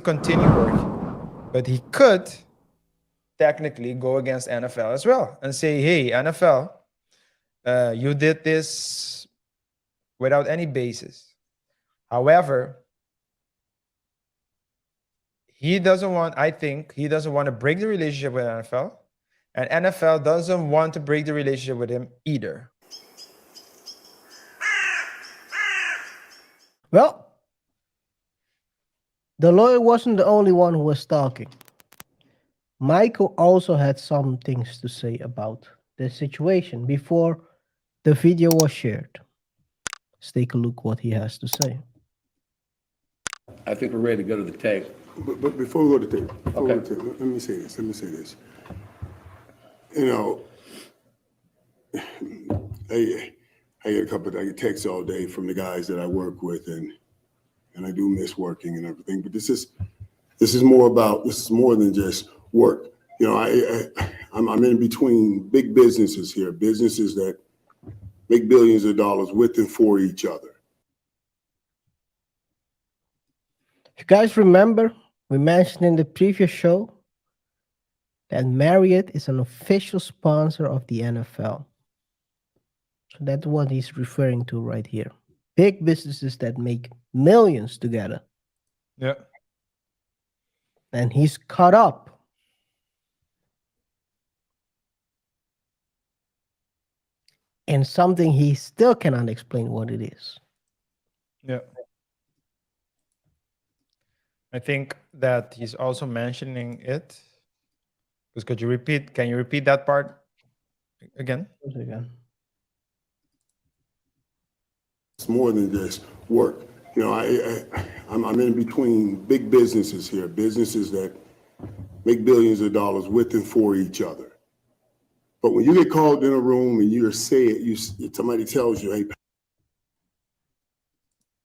continue working, but he could technically go against NFL as well and say, "Hey, NFL, you did this without any basis." However, he doesn't want. I think he doesn't want to break the relationship with NFL, and NFL doesn't want to break the relationship with him either. Well, the lawyer wasn't the only one who was talking. Michael also had some things to say about the situation before the video was shared. Let's take a look what he has to say. I think we're ready to go to the tape. But before we go to tape, Okay. let me say this. You know, I get a couple. I get texts all day from the guys that I work with, and I do miss working and everything. But this is more than just work. You know, I'm in between big businesses here, businesses that make billions of dollars with and for each other. If you guys remember, we mentioned in the previous show that Marriott is an official sponsor of the NFL. So that's what he's referring to right here. Big businesses that make millions together. Yeah. And he's caught up in something he still cannot explain what it is. Yeah. I think that he's also mentioning it. Because can you repeat that part again? Again. It's more than just work. You know, I'm in between big businesses here, businesses that make billions of dollars with and for each other. But when you get called in a room and somebody tells you, "Hey,"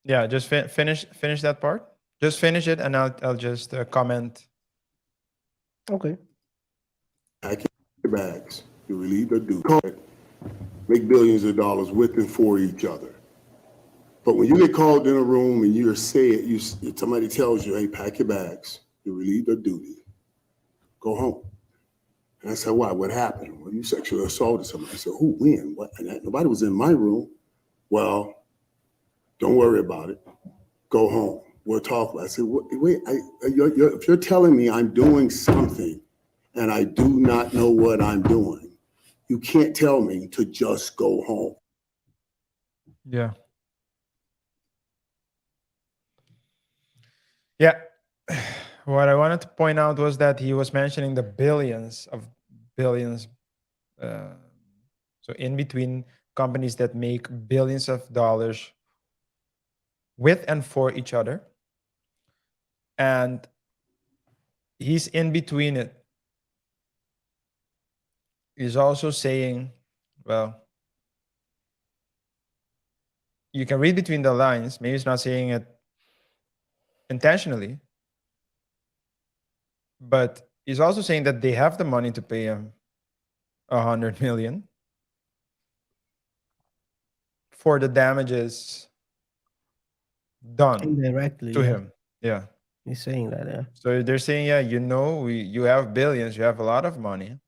Yeah, just finish that part. Just finish it, and I'll just comment. Okay. pack your bags, you relieve the duty, make billions of dollars with and for each other. But when you get called in a room and somebody tells you, "Hey, pack your bags, you relieve the duty, go home." And I said, "Why? What happened?" "Well, you sexually assaulted somebody." I said, "Who? When? What?" And nobody was in my room. "Well, don't worry about it. Go home. We'll talk about it." I said, "Wait, if you're telling me I'm doing something and I do not know what I'm doing, you can't tell me to just go home." Yeah. Yeah. What I wanted to point out was that he was mentioning the billions. Uh, so in between companies that make billions of dollars with and for each other. And he's in between it. He's also saying, well, you can read between the lines. Maybe he's not saying it intentionally, but he's also saying that they have the money to pay him 100 million for the damages done Indirectly, to yeah. him. Yeah. He's saying that, yeah. So they're saying, yeah, you have billions, you have a lot of money,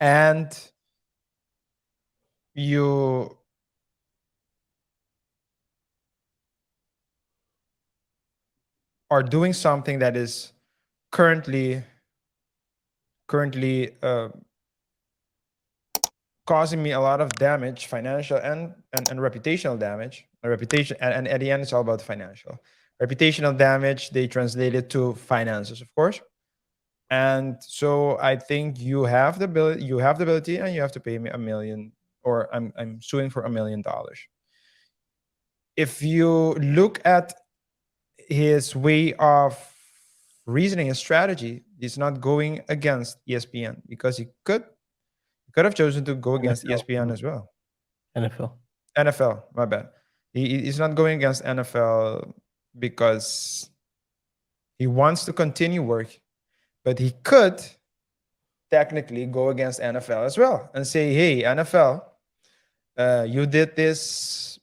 and you are doing something that is currently causing me a lot of damage, financial and reputational damage. A reputation, and at the end, it's all about financial. Reputational damage, they translate it to finances, of course. And so I think you have the ability, and you have to pay me $1 million, or I'm suing for $1 million. If you look at his way of reasoning and strategy, he's not going against ESPN, because he could have chosen to go against NFL. ESPN as well. NFL. NFL, my bad. He's not going against NFL because he wants to continue work, but he could technically go against NFL as well and say, "Hey, NFL, you did this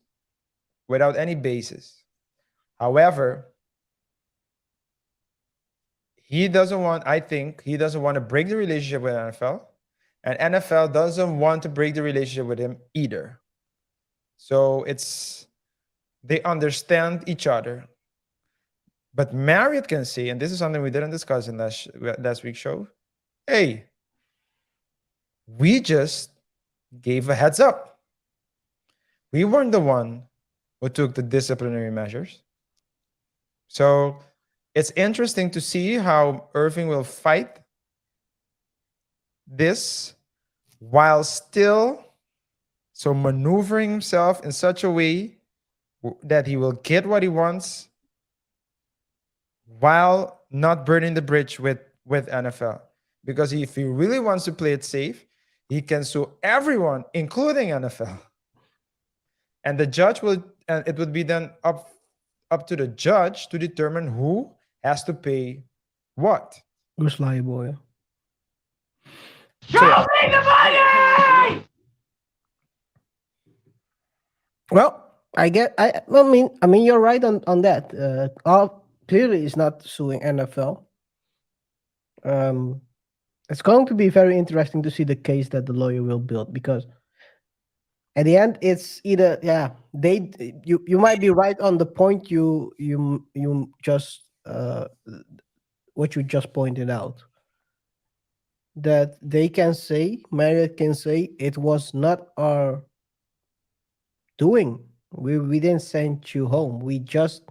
without any basis." However, he doesn't want. I think he doesn't want to break the relationship with NFL, and NFL doesn't want to break the relationship with him either. So they understand each other. But Marriott can see, and this is something we didn't discuss in last week's show. Hey, we just gave a heads up. We weren't the one who took the disciplinary measures. So it's interesting to see how Irving will fight this while still maneuvering himself in such a way that he will get what he wants while not burning the bridge with NFL. Because if he really wants to play it safe, he can sue everyone, including NFL. And the judge will, and it would be then up to the judge to determine who has to pay what. Who's liable? Yeah. So, yeah. Well, I mean, you're right on that. Clearly, is not suing NFL. It's going to be very interesting to see the case that the lawyer will build, because at the end, it's either you might be right on the point you just what you just pointed out, that they can say, Marriott can say, it was not our doing. We didn't send you home. We just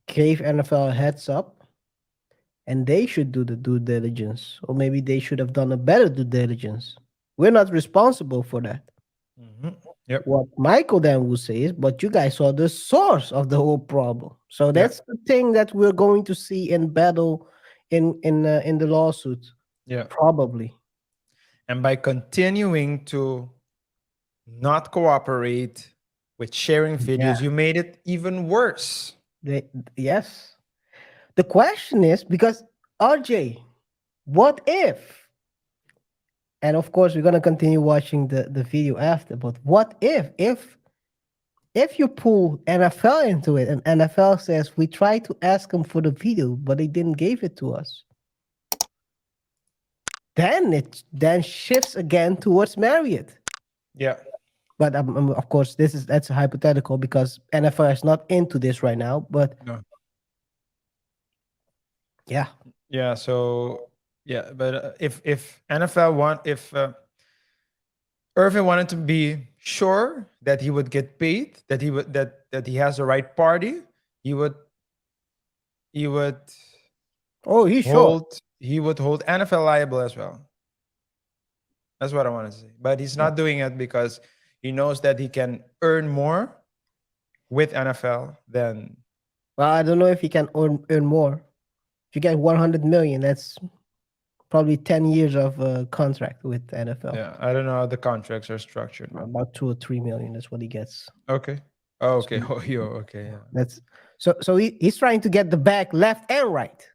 gave NFL a heads up, and they should do the due diligence, or maybe they should have done a better due diligence. We're not responsible for that. Yep. What Michael then will say is, but you guys saw the source of the whole problem. So that's the thing that we're going to see in battle in the lawsuit. Yeah. Probably. And by continuing to not cooperate with sharing videos, you made it even worse. Yes. The question is, because RJ, what if? And of course, we're gonna continue watching the video after. But what if you pull NFL into it, and NFL says we tried to ask them for the video, but they didn't give it to us? Then it shifts again towards Marriott. Yeah. But of course, that's a hypothetical, because NFL is not into this right now. But No. yeah. Yeah. So yeah, but if NFL if Irvin wanted to be sure that he would get paid, that he has the right party, he would Oh, he's sure. he would hold NFL liable as well. That's what I want to say. But he's not doing it because he knows that he can earn more with NFL than. Well, I don't know if he can earn more. If you get 100 million, that's probably 10 years of contract with NFL. Yeah, I don't know how the contracts are structured. About 2 or 3 million. That's what he gets. Okay. Oh, okay. Oh, okay. Yeah. That's so he's trying to get the bag left and right.